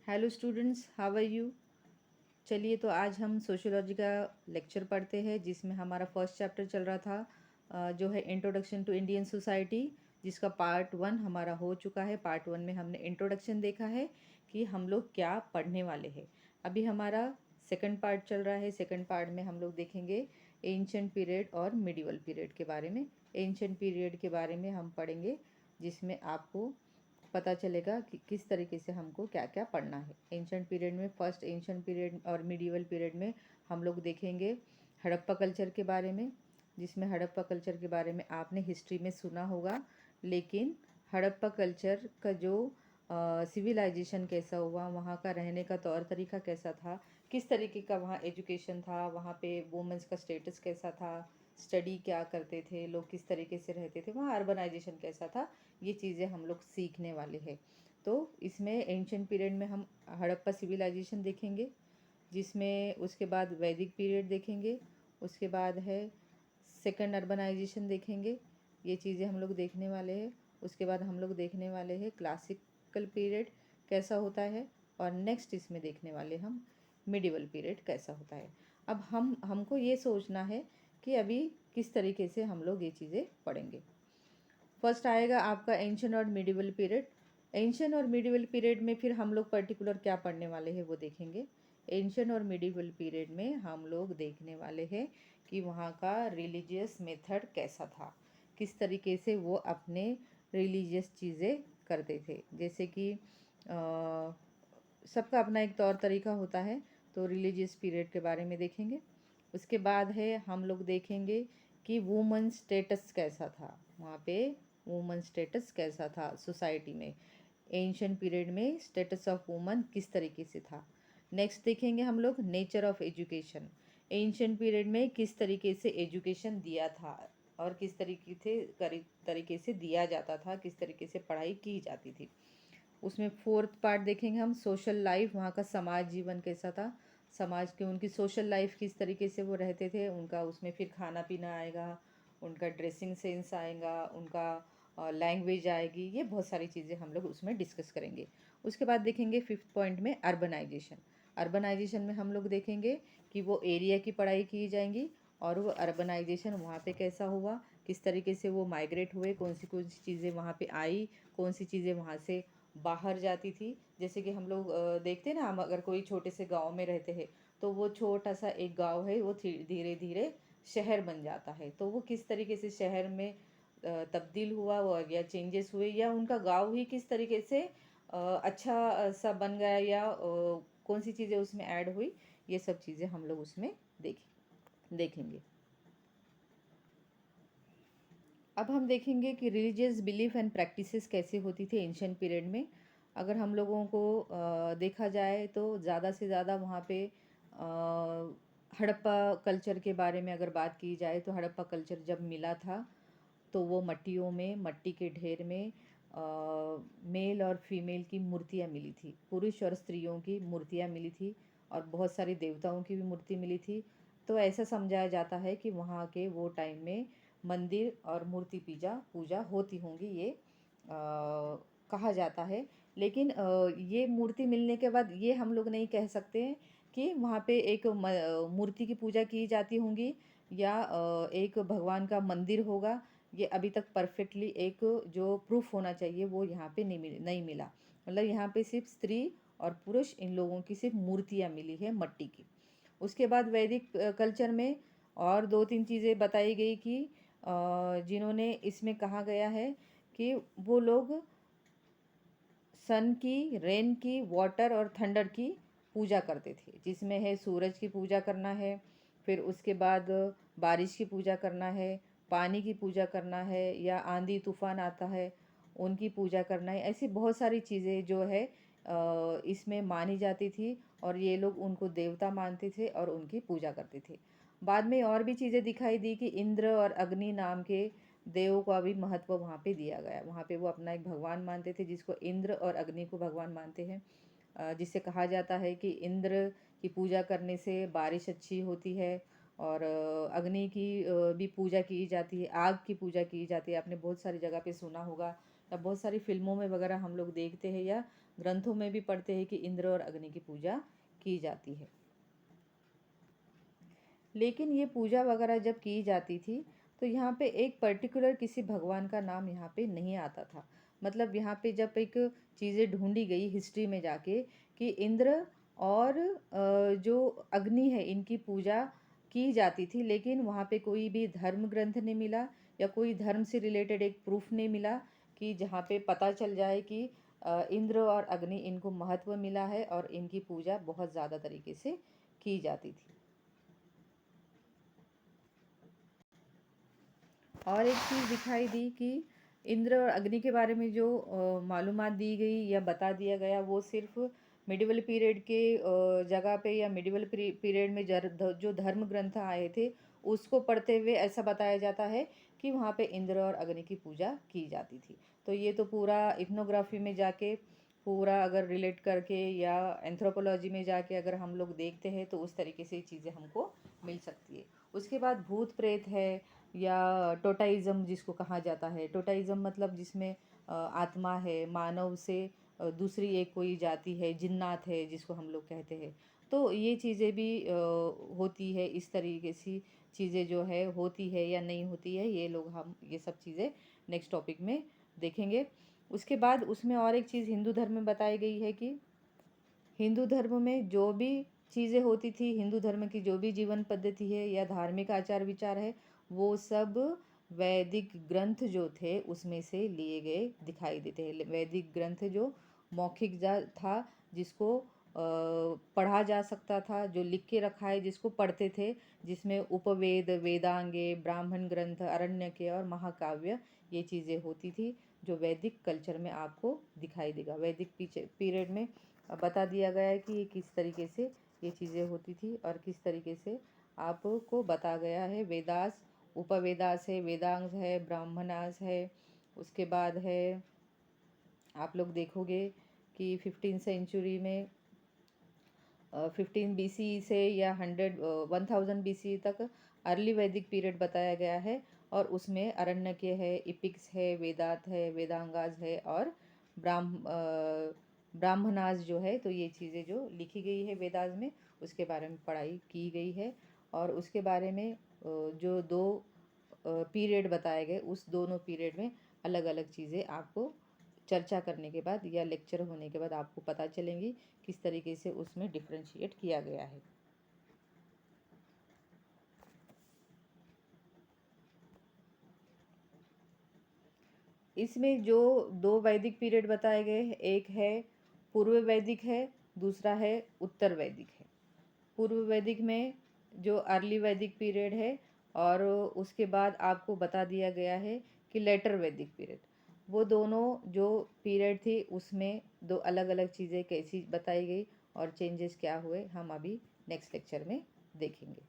Hello students, how are you. चलिए, तो आज हम सोशियोलॉजी का लेक्चर पढ़ते हैं जिसमें हमारा फर्स्ट चैप्टर चल रहा था, जो है इंट्रोडक्शन टू इंडियन सोसाइटी, जिसका पार्ट 1 हमारा हो चुका है। पार्ट 1 में हमने इंट्रोडक्शन देखा है कि हम लोग क्या पढ़ने वाले हैं। अभी हमारा सेकंड पार्ट चल रहा है। सेकंड पार्ट में हम लोग देखेंगे एंशिएंट पीरियड और मिडिवल पीरियड के बारे में। एंशिएंट पीरियड के बारे में हम पढ़ेंगे, जिसमें आपको पता चलेगा कि किस तरीके से हमको क्या क्या पढ़ना है। एंशिएंट पीरियड में, फर्स्ट एंशिएंट पीरियड और मिडिवल पीरियड में हम लोग देखेंगे हड़प्पा कल्चर के बारे में, जिसमें हड़प्पा कल्चर के बारे में आपने हिस्ट्री में सुना होगा, लेकिन हड़प्पा कल्चर का जो सिविलाइजेशन कैसा हुआ, वहाँ का रहने का तौर तरीका कैसा था, किस तरीके का वहाँ एजुकेशन था, वहाँ पे वुमेंस का स्टेटस कैसा था, स्टडी क्या करते थे लोग, किस तरीके से रहते थे, वहाँ अर्बनाइजेशन कैसा था, ये चीज़ें हम लोग सीखने वाले हैं। तो इसमें एंशिएंट पीरियड में हम हड़प्पा सिविलाइजेशन देखेंगे, जिसमें उसके बाद वैदिक पीरियड देखेंगे, उसके बाद है सेकंड अर्बनाइजेशन देखेंगे। ये चीज़ें हम लोग देखने वाले हैं। उसके बाद हम लोग देखने वाले हैं क्लासिकल पीरियड कैसा होता है, और नेक्स्ट इसमें देखने वाले हम मिडिवल पीरियड कैसा होता है। अब हमको ये सोचना है कि अभी किस तरीके से हम लोग ये चीज़ें पढ़ेंगे। फर्स्ट आएगा आपका एंशिएंट और मिडिवल पीरियड। एंशिएंट और मिडिवल पीरियड में फिर हम लोग पर्टिकुलर क्या पढ़ने वाले हैं वो देखेंगे। एंशिएंट और मिडिवल पीरियड में हम लोग देखने वाले हैं कि वहाँ का रिलीजियस मेथड कैसा था, किस तरीके से वो अपने रिलीजियस चीज़ें करते थे। जैसे कि सबका अपना एक तौर तरीका होता है, तो रिलीजियस पीरियड के बारे में देखेंगे। उसके बाद है हम लोग देखेंगे कि वुमन स्टेटस कैसा था, वहाँ पे वुमन स्टेटस कैसा था सोसाइटी में। एंशिएंट पीरियड में स्टेटस ऑफ वुमन किस तरीके से था। नेक्स्ट देखेंगे हम लोग nature of education. Ancient period में किस तरीके से एजुकेशन दिया था और किस तरीके से दिया जाता था, किस तरीके से पढ़ाई की जाती थी। उसमें फोर्थ पार्ट देखेंगे हम सोशल लाइफ, वहाँ का समाज जीवन कैसा था, समाज के उनकी सोशल लाइफ किस तरीके से वो रहते थे, उनका उसमें फिर खाना पीना आएगा, उनका ड्रेसिंग सेंस आएगा, उनका लैंग्वेज आएगी। ये बहुत सारी चीज़ें हम लोग उसमें डिस्कस करेंगे। उसके बाद देखेंगे फिफ्थ पॉइंट में अर्बनाइजेशन। अर्बनाइजेशन में हम लोग देखेंगे कि वो एरिया की पढ़ाई की जाएंगी, और वो अर्बनाइजेशन वहाँ पे कैसा हुआ, किस तरीके से वो माइग्रेट हुए, कौन सी चीज़ें वहाँ पे आई, कौन सी चीज़ें वहाँ से बाहर जाती थी। जैसे कि हम लोग देखते हैं ना, हम अगर कोई छोटे से गांव में रहते हैं तो वो छोटा सा एक गांव है, वो धीरे धीरे शहर बन जाता है। तो वो किस तरीके से शहर में तब्दील हुआ वो, या चेंजेस हुए, या उनका गांव ही किस तरीके से अच्छा सा बन गया, या कौन सी चीज़ें उसमें ऐड हुई, ये सब चीज़ें हम लोग उसमें देखेंगे। अब हम देखेंगे कि रिलीजियस बिलीफ एंड प्रैक्टिसेस कैसे होती थी एंशिएंट पीरियड में। अगर हम लोगों को देखा जाए तो ज़्यादा से ज़्यादा वहाँ पे हड़प्पा कल्चर के बारे में अगर बात की जाए, तो हड़प्पा कल्चर जब मिला था तो वो मट्टियों में, मट्टी के ढेर में मेल और फीमेल की मूर्तियाँ मिली थी, पुरुष और स्त्रियों की मूर्तियाँ मिली थी, और बहुत सारी देवताओं की भी मूर्ति मिली थी। तो ऐसा समझाया जाता है कि वहाँ के वो टाइम में मंदिर और मूर्ति पूजा पूजा होती होंगी, ये कहा जाता है। लेकिन ये मूर्ति मिलने के बाद ये हम लोग नहीं कह सकते हैं कि वहाँ पे एक मूर्ति की पूजा की जाती होंगी, या एक भगवान का मंदिर होगा। ये अभी तक परफेक्टली एक जो प्रूफ होना चाहिए वो यहाँ पे नहीं मिला। मतलब यहाँ पे सिर्फ स्त्री और पुरुष, इन लोगों की सिर्फ मूर्तियाँ मिली है मट्टी की। उसके बाद वैदिक कल्चर में और दो तीन चीज़ें बताई गई कि जिन्होंने इसमें कहा गया है कि वो लोग सन की, रेन की, वाटर और थंडर की पूजा करते थे, जिसमें है सूरज की पूजा करना है, फिर उसके बाद बारिश की पूजा करना है, पानी की पूजा करना है, या आंधी तूफान आता है उनकी पूजा करना है। ऐसी बहुत सारी चीज़ें जो है इसमें मानी जाती थी, और ये लोग उनको देवता मानते थे और उनकी पूजा करते थे। बाद में और भी चीज़ें दिखाई दी कि इंद्र और अग्नि नाम के देव का भी महत्व वहाँ पे दिया गया। वहाँ पे वो अपना एक भगवान मानते थे, जिसको इंद्र और अग्नि को भगवान मानते हैं। जिससे कहा जाता है कि इंद्र की पूजा करने से बारिश अच्छी होती है, और अग्नि की भी पूजा की जाती है, आग की पूजा की जाती है। आपने बहुत सारी जगह पे सुना होगा, या बहुत सारी फिल्मों में वगैरह हम लोग देखते हैं, या ग्रंथों में भी पढ़ते हैं कि इंद्र और अग्नि की पूजा की जाती है। लेकिन ये पूजा वगैरह जब की जाती थी तो यहाँ पे एक पर्टिकुलर किसी भगवान का नाम यहाँ पे नहीं आता था। मतलब यहाँ पे जब एक चीज़ें ढूंढी गई हिस्ट्री में जाके कि इंद्र और जो अग्नि है इनकी पूजा की जाती थी, लेकिन वहाँ पे कोई भी धर्म ग्रंथ नहीं मिला या कोई धर्म से रिलेटेड एक प्रूफ नहीं मिला कि जहाँ पे पता चल जाए कि इंद्र और अग्नि इनको महत्व मिला है और इनकी पूजा बहुत ज़्यादा तरीके से की जाती थी। और एक चीज़ दिखाई दी कि इंद्र और अग्नि के बारे में जो मालूमात दी गई या बता दिया गया वो सिर्फ मिडिवल पीरियड के जगह पे या मिडिवल पीरियड में जो धर्म ग्रंथ आए थे उसको पढ़ते हुए ऐसा बताया जाता है कि वहाँ पे इंद्र और अग्नि की पूजा की जाती थी। तो ये तो पूरा इथनोग्राफी में जाके पूरा अगर रिलेट करके या एंथ्रोपोलॉजी में जाके अगर हम लोग देखते हैं तो उस तरीके से चीज़ें हमको मिल सकती है। उसके बाद भूत प्रेत है या टोटाइज़म जिसको कहा जाता है। टोटाइज़म मतलब जिसमें आत्मा है, मानव से दूसरी एक कोई जाति है, जिन्नात है जिसको हम लोग कहते हैं। तो ये चीज़ें भी होती है, इस तरीके से चीज़ें जो है होती है या नहीं होती है, ये लोग हम ये सब चीज़ें नेक्स्ट टॉपिक में देखेंगे। उसके बाद उसमें और एक चीज़ हिंदू धर्म में बताई गई है कि हिंदू धर्म में जो भी चीज़ें होती थी, हिंदू धर्म की जो भी जीवन पद्धति है या धार्मिक आचार विचार है, वो सब वैदिक ग्रंथ जो थे उसमें से लिए गए दिखाई देते हैं। वैदिक ग्रंथ जो मौखिक था, जिसको पढ़ा जा सकता था, जो लिख के रखा है जिसको पढ़ते थे, जिसमें उपवेद, वेदांगे, ब्राह्मण ग्रंथ, अरण्यके और महाकाव्य ये चीज़ें होती थी, जो वैदिक कल्चर में आपको दिखाई देगा। वैदिक पीरियड में बता दिया गया है कि किस तरीके से ये चीज़ें होती थी और किस तरीके से आपको बता गया है। वेदास, उपवेदास है, वेदांग है, ब्राह्मणास है। उसके बाद है आप लोग देखोगे कि 15 सेंचुरी में 15 BC से या 1000 BC तक अर्ली वैदिक पीरियड बताया गया है और उसमें अरण्यके है, इपिक्स है, वेदात है, वेदांगास है और ब्राह्मणास जो है। तो ये चीज़ें जो लिखी गई है वेदास में उसके बारे में पढ़ाई की गई है। और उसके बारे में जो दो पीरियड बताए गए उस दोनों पीरियड में अलग अलग चीज़ें आपको चर्चा करने के बाद या लेक्चर होने के बाद आपको पता चलेंगी किस तरीके से उसमें डिफ्रेंशिएट किया गया है। इसमें जो दो वैदिक पीरियड बताए गए हैं, एक है पूर्व वैदिक है, दूसरा है उत्तर वैदिक है। पूर्व वैदिक में जो अर्ली वैदिक पीरियड है और उसके बाद आपको बता दिया गया है कि लेटर वैदिक पीरियड। वो दोनों जो पीरियड थी उसमें दो अलग अलग चीज़ें कैसी बताई गई और चेंजेस क्या हुए हम अभी नेक्स्ट लेक्चर में देखेंगे।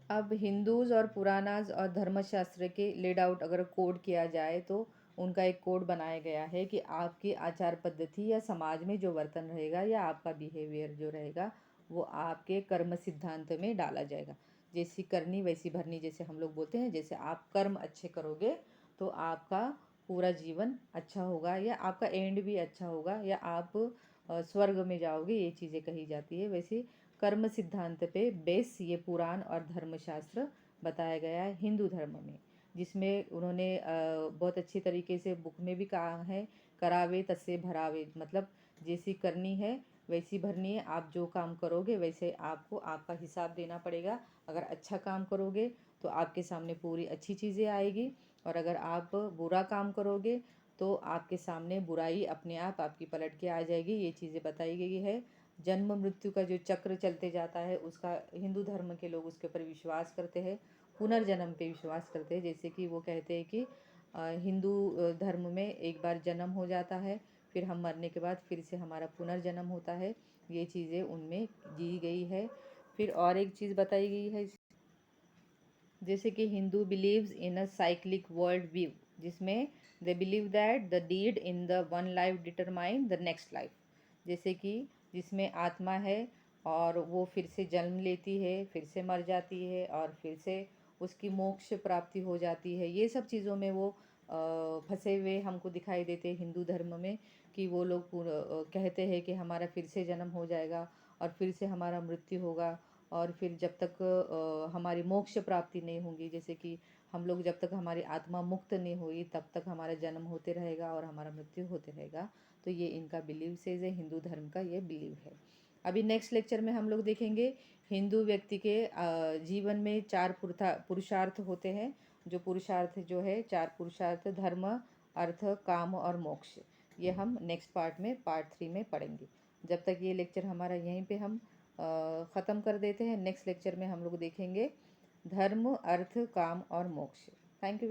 अब हिंदूज और पुरानाज और धर्मशास्त्र के लेड आउट अगर कोड किया जाए तो उनका एक कोड बनाया गया है कि आपकी आचार पद्धति या समाज में जो वर्तन रहेगा या आपका बिहेवियर जो रहेगा वो आपके कर्म सिद्धांत में डाला जाएगा। जैसी करनी वैसी भरनी, जैसे हम लोग बोलते हैं, जैसे आप कर्म अच्छे करोगे तो आपका पूरा जीवन अच्छा होगा या आपका एंड भी अच्छा होगा या आप स्वर्ग में जाओगे, ये चीज़ें कही जाती है। वैसे कर्म सिद्धांत पे बेस ये पुराण और धर्मशास्त्र बताया गया है हिंदू धर्म में, जिसमें उन्होंने बहुत अच्छी तरीके से बुक में भी कहा है, करावे तस्से भरावे, मतलब जैसी करनी है वैसी भरनी है। आप जो काम करोगे वैसे आपको आपका हिसाब देना पड़ेगा। अगर अच्छा काम करोगे तो आपके सामने पूरी अच्छी चीज़ें आएगी और अगर आप बुरा काम करोगे तो आपके सामने बुराई अपने आप आपकी पलट के आ जाएगी। ये चीज़ें बताई गई है। जन्म मृत्यु का जो चक्र चलते जाता है उसका हिंदू धर्म के लोग उसके ऊपर विश्वास करते हैं, पुनर्जन्म पे विश्वास करते हैं। जैसे कि वो कहते हैं कि हिंदू धर्म में एक बार जन्म हो जाता है, फिर हम मरने के बाद फिर से हमारा पुनर्जन्म होता है। ये चीज़ें उनमें दी गई है। फिर और एक चीज़ बताई गई है, जैसे कि Hindu believes in a cyclic world view, जिसमें they believe that the deed in the one life determine the next life. जैसे कि जिसमें आत्मा है और वो फिर से जन्म लेती है, फिर से मर जाती है और फिर से उसकी मोक्ष प्राप्ति हो जाती है। ये सब चीज़ों में वो फंसे हुए हमको दिखाई देते हैं हिंदू धर्म में, कि वो लोग कहते हैं कि हमारा फिर से जन्म हो जाएगा और फिर से हमारा मृत्यु होगा, और फिर जब तक हमारी मोक्ष प्राप्ति नहीं होगी, जैसे कि हम लोग जब तक हमारी आत्मा मुक्त नहीं हुई तब तक हमारा जन्म होते रहेगा और हमारा मृत्यु होते रहेगा। तो ये इनका बिलीव सेज है, हिंदू धर्म का ये बिलीव है। अभी नेक्स्ट लेक्चर में हम लोग देखेंगे हिंदू व्यक्ति के जीवन में 4 पुरुषार्थ होते हैं। जो पुरुषार्थ जो है 4 पुरुषार्थ, धर्म, अर्थ, काम और मोक्ष, ये हम नेक्स्ट पार्ट में, पार्ट 3 में पढ़ेंगे। जब तक ये लेक्चर हमारा यहीं पे हम ख़त्म कर देते हैं। नेक्स्ट लेक्चर में हम लोग देखेंगे धर्म, अर्थ, काम और मोक्ष। Thank you.